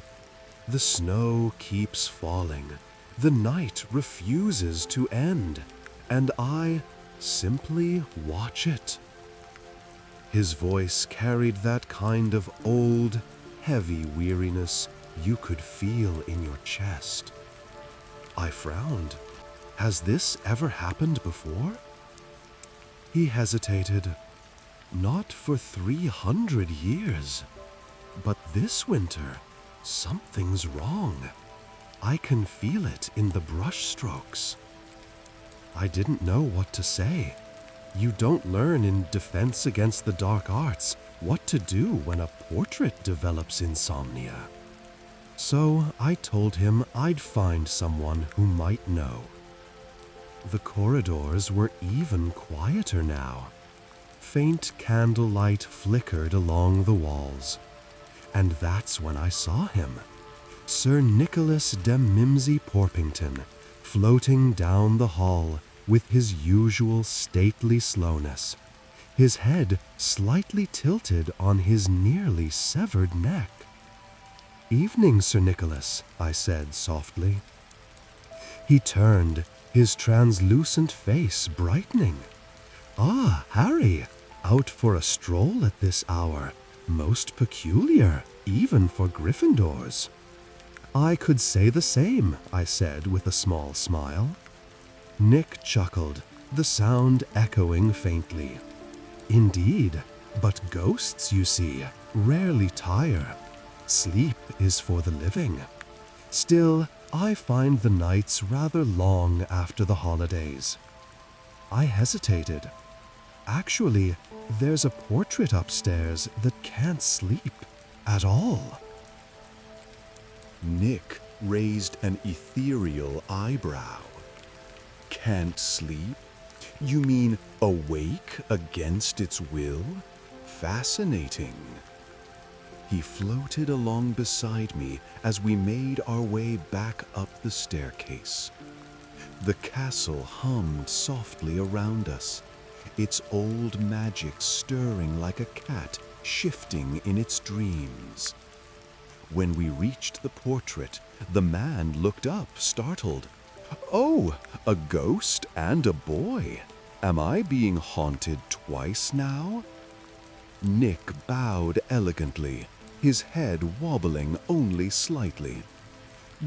The snow keeps falling, the night refuses to end, and I simply watch it." His voice carried that kind of old, heavy weariness you could feel in your chest. I frowned. "Has this ever happened before?" He hesitated. "Not for 300 years. But this winter, something's wrong. I can feel it in the brush strokes." I didn't know what to say. You don't learn in Defense Against the Dark Arts what to do when a portrait develops insomnia. So I told him I'd find someone who might know. The corridors were even quieter now. Faint candlelight flickered along the walls. And that's when I saw him, Sir Nicholas de Mimsy Porpington, floating down the hall with his usual stately slowness, his head slightly tilted on his nearly severed neck. "Evening, Sir Nicholas," I said softly. He turned, his translucent face brightening. "Ah, Harry, out for a stroll at this hour. Most peculiar, even for Gryffindors. I could say the same, I said with a small smile. Nick chuckled, the sound echoing faintly. Indeed, but ghosts, you see, rarely tire. Sleep is for the living. Still, I find the nights rather long after the holidays. I hesitated. Actually, there's a portrait upstairs that can't sleep at all. Nick raised an ethereal eyebrow. Can't sleep? You mean awake against its will? Fascinating. He floated along beside me as we made our way back up the staircase. The castle hummed softly around us, its old magic stirring like a cat shifting in its dreams. When we reached the portrait, the man looked up, startled. "Oh, a ghost and a boy. Am I being haunted twice now?" Nick bowed elegantly, his head wobbling only slightly.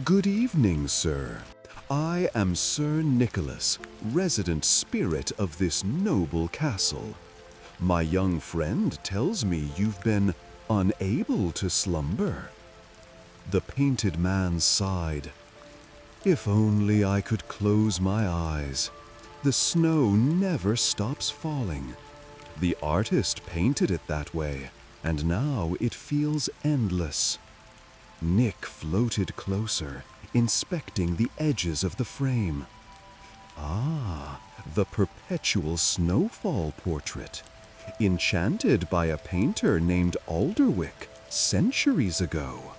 "Good evening, sir. I am Sir Nicholas, resident spirit of this noble castle. My young friend tells me you've been unable to slumber." The painted man sighed. "If only I could close my eyes. The snow never stops falling. The artist painted it that way, and now it feels endless." Nick floated closer, inspecting the edges of the frame. Ah, the perpetual snowfall portrait, enchanted by a painter named Alderwick centuries ago.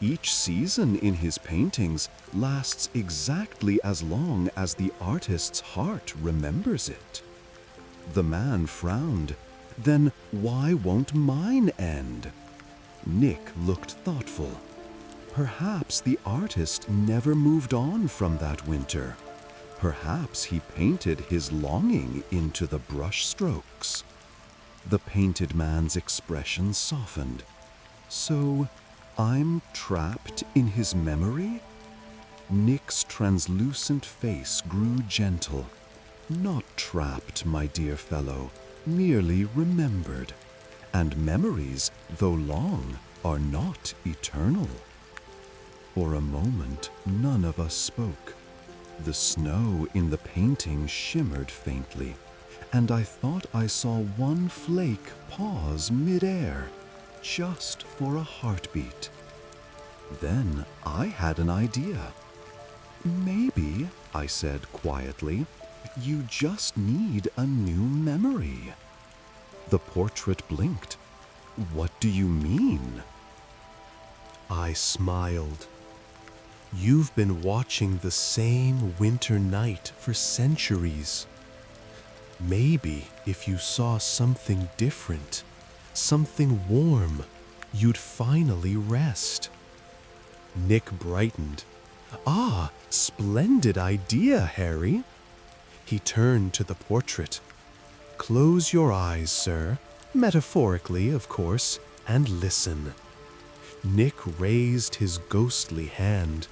Each season in his paintings lasts exactly as long as the artist's heart remembers it. The man frowned. "Then why won't mine end?" Nick looked thoughtful. Perhaps the artist never moved on from that winter. Perhaps he painted his longing into the brushstrokes. The painted man's expression softened. "So, I'm trapped in his memory?" Nick's translucent face grew gentle. "Not trapped, my dear fellow, merely remembered. And memories, though long, are not eternal." For a moment, none of us spoke. The snow in the painting shimmered faintly, and I thought I saw one flake pause mid-air, just for a heartbeat. Then I had an idea. "Maybe," I said quietly, "you just need a new memory." The portrait blinked. "What do you mean?" I smiled. "You've been watching the same winter night for centuries. Maybe if you saw something different, something warm, you'd finally rest." Nick brightened. "Ah, splendid idea, Harry." He turned to the portrait. "Close your eyes, sir, metaphorically, of course, and listen." Nick raised his ghostly hand,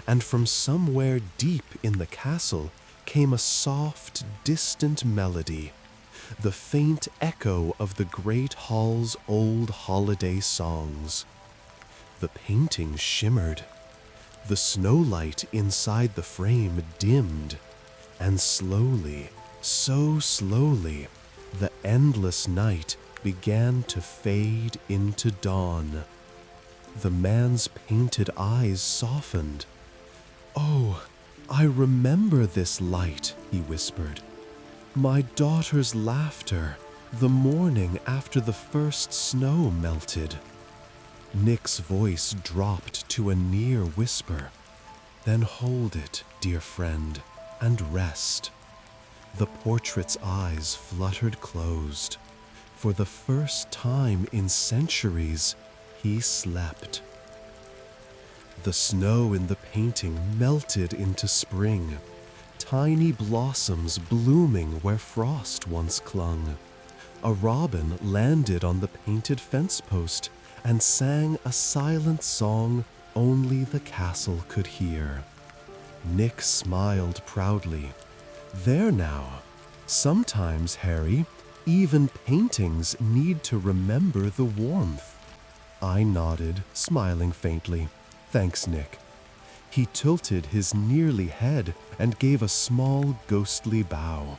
and from somewhere deep in the castle came a soft, distant melody, the faint echo of the great hall's old holiday songs. The painting shimmered. The snowlight inside the frame dimmed, and slowly, so slowly, the endless night began to fade into dawn. The man's painted eyes softened. "Oh, I remember this light," he whispered. "My daughter's laughter, the morning after the first snow melted." Nick's voice dropped to a near whisper. "Then hold it, dear friend, and rest." The portrait's eyes fluttered closed. For the first time in centuries, he slept. The snow in the painting melted into spring, tiny blossoms blooming where frost once clung. A robin landed on the painted fence post and sang a silent song only the castle could hear. Nick smiled proudly. There now. Sometimes, Harry, even paintings need to remember the warmth. I nodded, smiling faintly. Thanks, Nick. He tilted his nearly head and gave a small, ghostly bow.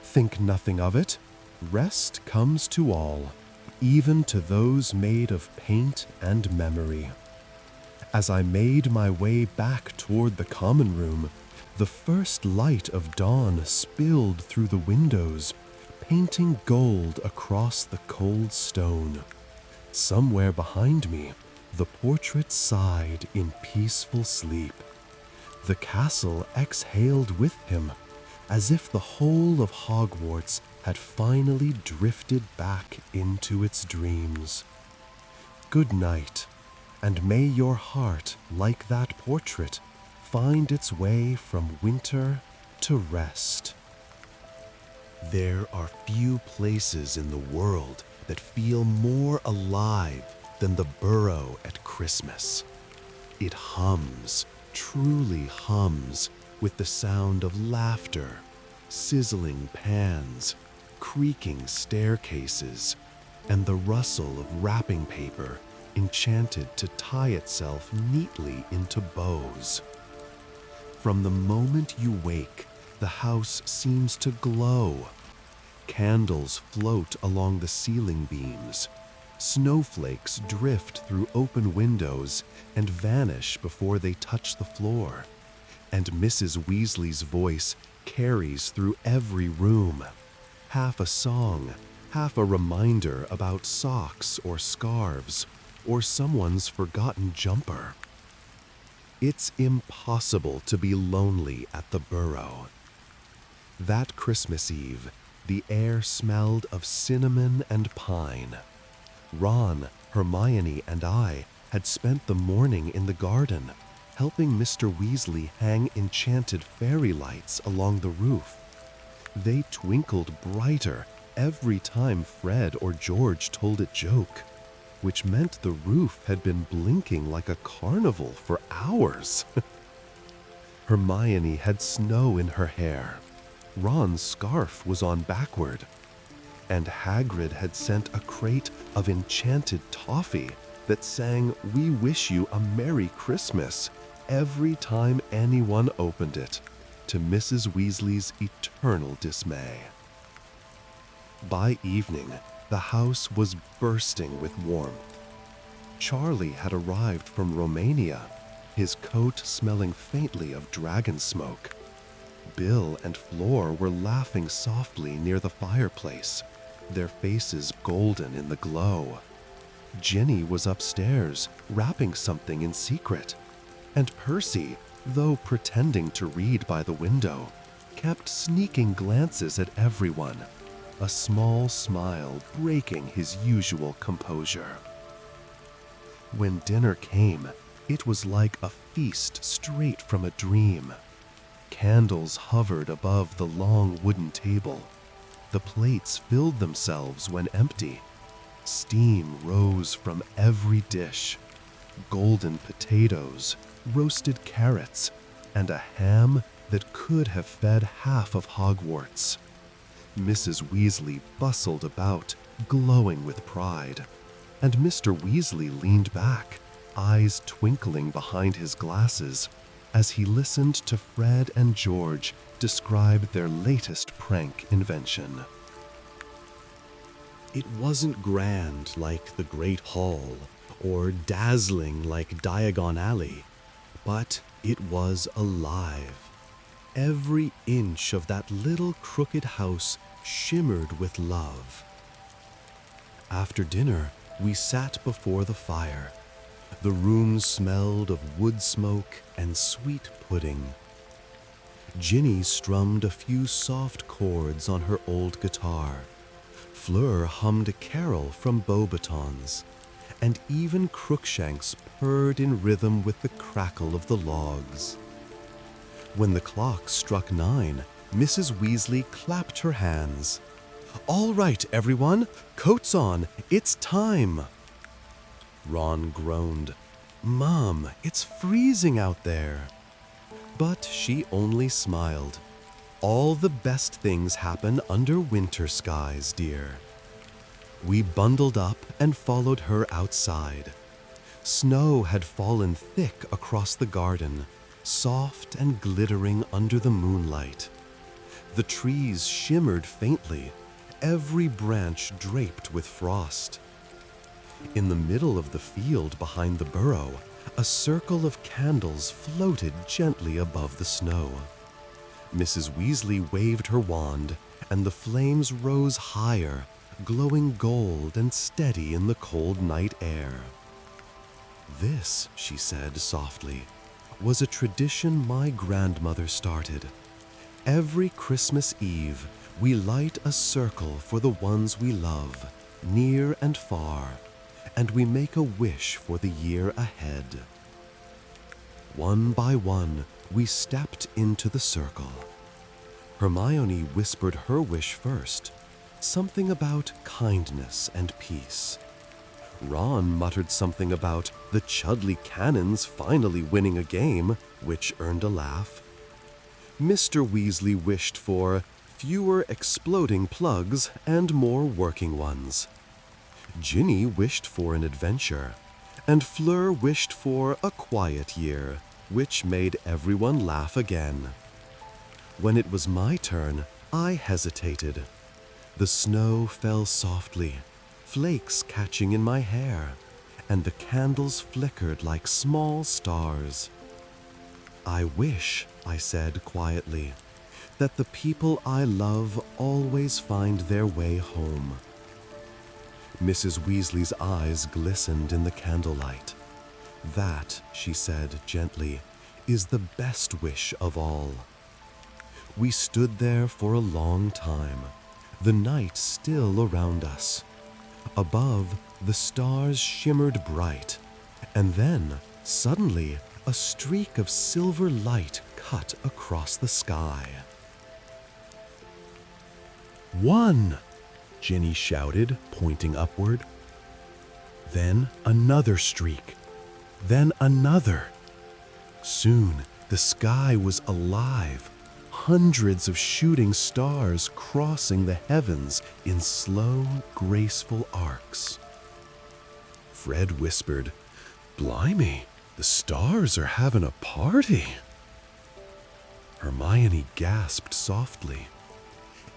Think nothing of it. Rest comes to all, even to those made of paint and memory. As I made my way back toward the common room, the first light of dawn spilled through the windows, painting gold across the cold stone. Somewhere behind me, the portrait sighed in peaceful sleep. The castle exhaled with him, as if the whole of Hogwarts had finally drifted back into its dreams. Good night, and may your heart, like that portrait, find its way from winter to rest. There are few places in the world that feel more alive than the burrow at Christmas. It hums, truly hums, with the sound of laughter, sizzling pans, creaking staircases, and the rustle of wrapping paper enchanted to tie itself neatly into bows. From the moment you wake, the house seems to glow. Candles float along the ceiling beams. Snowflakes drift through open windows and vanish before they touch the floor. And Mrs. Weasley's voice carries through every room. Half a song, half a reminder about socks or scarves, or someone's forgotten jumper. It's impossible to be lonely at the burrow. That Christmas Eve, the air smelled of cinnamon and pine. Ron, Hermione, and I had spent the morning in the garden, helping Mr. Weasley hang enchanted fairy lights along the roof. They twinkled brighter every time Fred or George told a joke, which meant the roof had been blinking like a carnival for hours. Hermione had snow in her hair. Ron's scarf was on backward, and Hagrid had sent a crate of enchanted toffee that sang "We wish you a Merry Christmas" every time anyone opened it, to Mrs. Weasley's eternal dismay. By evening, the house was bursting with warmth. Charlie had arrived from Romania, his coat smelling faintly of dragon smoke. Bill and Fleur were laughing softly near the fireplace, their faces golden in the glow. Ginny was upstairs, wrapping something in secret, and Percy, though pretending to read by the window, kept sneaking glances at everyone, a small smile breaking his usual composure. When dinner came, it was like a feast straight from a dream. Candles hovered above the long wooden table. The plates filled themselves when empty. Steam rose from every dish. Golden potatoes, roasted carrots, and a ham that could have fed half of Hogwarts. Mrs. Weasley bustled about, glowing with pride, and Mr. Weasley leaned back, eyes twinkling behind his glasses, as he listened to Fred and George describe their latest prank invention. It wasn't grand like the Great Hall, or dazzling like Diagon Alley, but it was alive. Every inch of that little crooked house shimmered with love. After dinner, we sat before the fire. The room smelled of wood smoke and sweet pudding. Ginny strummed a few soft chords on her old guitar. Fleur hummed a carol from Beauxbatons, and even Crookshanks purred in rhythm with the crackle of the logs. When the clock struck 9, Mrs. Weasley clapped her hands. All right, everyone, coats on, it's time. Ron groaned. Mom, it's freezing out there. But she only smiled. All the best things happen under winter skies, dear. We bundled up and followed her outside. Snow had fallen thick across the garden, soft and glittering under the moonlight. The trees shimmered faintly, every branch draped with frost. In the middle of the field behind the burrow, a circle of candles floated gently above the snow. Mrs. Weasley waved her wand, and the flames rose higher, glowing gold and steady in the cold night air. This, she said softly, was a tradition my grandmother started. Every Christmas Eve, we light a circle for the ones we love, near and far, and we make a wish for the year ahead. One by one, we stepped into the circle. Hermione whispered her wish first, something about kindness and peace. Ron muttered something about the Chudley Cannons finally winning a game, which earned a laugh. Mr. Weasley wished for fewer exploding plugs and more working ones. Ginny wished for an adventure, and Fleur wished for a quiet year, which made everyone laugh again. When it was my turn, I hesitated. The snow fell softly, flakes catching in my hair, and the candles flickered like small stars. I wish, I said quietly, that the people I love always find their way home. Mrs. Weasley's eyes glistened in the candlelight. That, she said gently, is the best wish of all. We stood there for a long time, the night still around us. Above, the stars shimmered bright, and then, suddenly, a streak of silver light cut across the sky. "One!" Ginny shouted, pointing upward. Then another streak. Then another. Soon, the sky was alive, hundreds of shooting stars crossing the heavens in slow, graceful arcs. Fred whispered, "Blimey, the stars are having a party." Hermione gasped softly.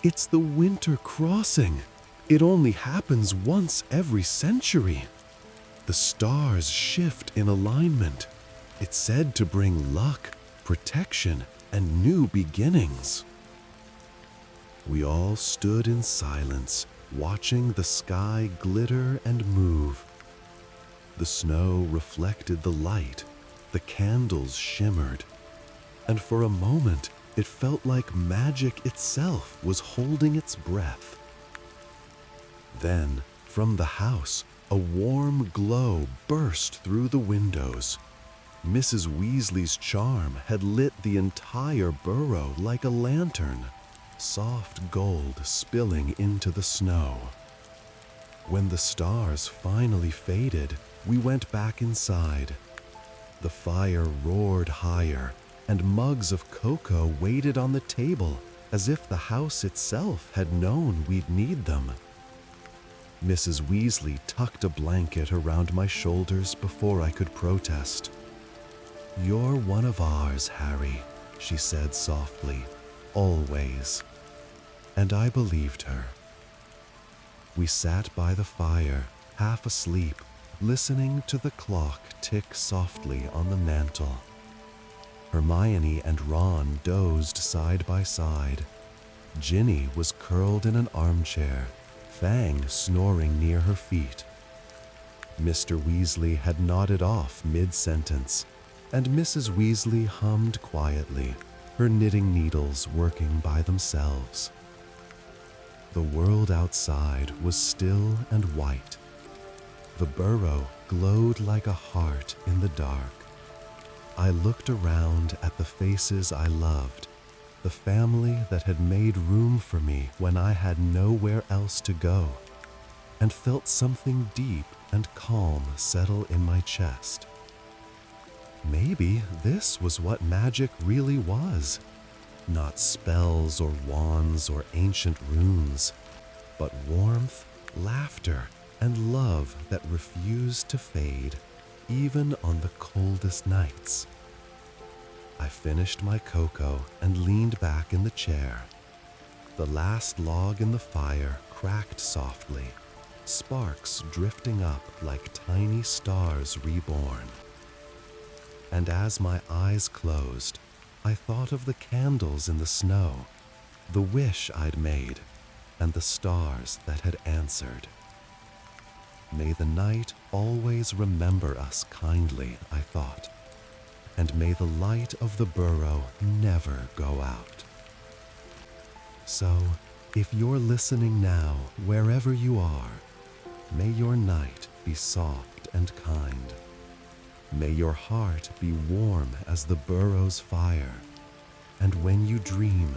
"It's the winter crossing. It only happens once every century. The stars shift in alignment. It's said to bring luck, protection, and new beginnings." We all stood in silence, watching the sky glitter and move. The snow reflected the light, the candles shimmered, and for a moment it felt like magic itself was holding its breath. Then, from the house, a warm glow burst through the windows. Mrs. Weasley's charm had lit the entire burrow like a lantern, soft gold spilling into the snow. When the stars finally faded, we went back inside. The fire roared higher, and mugs of cocoa waited on the table as if the house itself had known we'd need them. Mrs. Weasley tucked a blanket around my shoulders before I could protest. "You're one of ours, Harry," she said softly, "always." And I believed her. We sat by the fire, half asleep, listening to the clock tick softly on the mantel. Hermione and Ron dozed side by side. Ginny was curled in an armchair, Fang snoring near her feet. Mr. Weasley had nodded off mid-sentence, and Mrs. Weasley hummed quietly, her knitting needles working by themselves. The world outside was still and white. The burrow glowed like a heart in the dark. I looked around at the faces I loved, the family that had made room for me when I had nowhere else to go, and felt something deep and calm settle in my chest. Maybe this was what magic really was. Not spells or wands or ancient runes, but warmth, laughter, and love that refused to fade, even on the coldest nights. I finished my cocoa and leaned back in the chair. The last log in the fire cracked softly, sparks drifting up like tiny stars reborn. And as my eyes closed, I thought of the candles in the snow, the wish I'd made, and the stars that had answered. May the night always remember us kindly, I thought, and may the light of the burrow never go out. So, if you're listening now, wherever you are, may your night be soft and kind. May your heart be warm as the burrow's fire, and when you dream,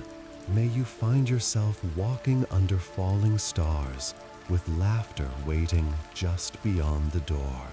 may you find yourself walking under falling stars with laughter waiting just beyond the door.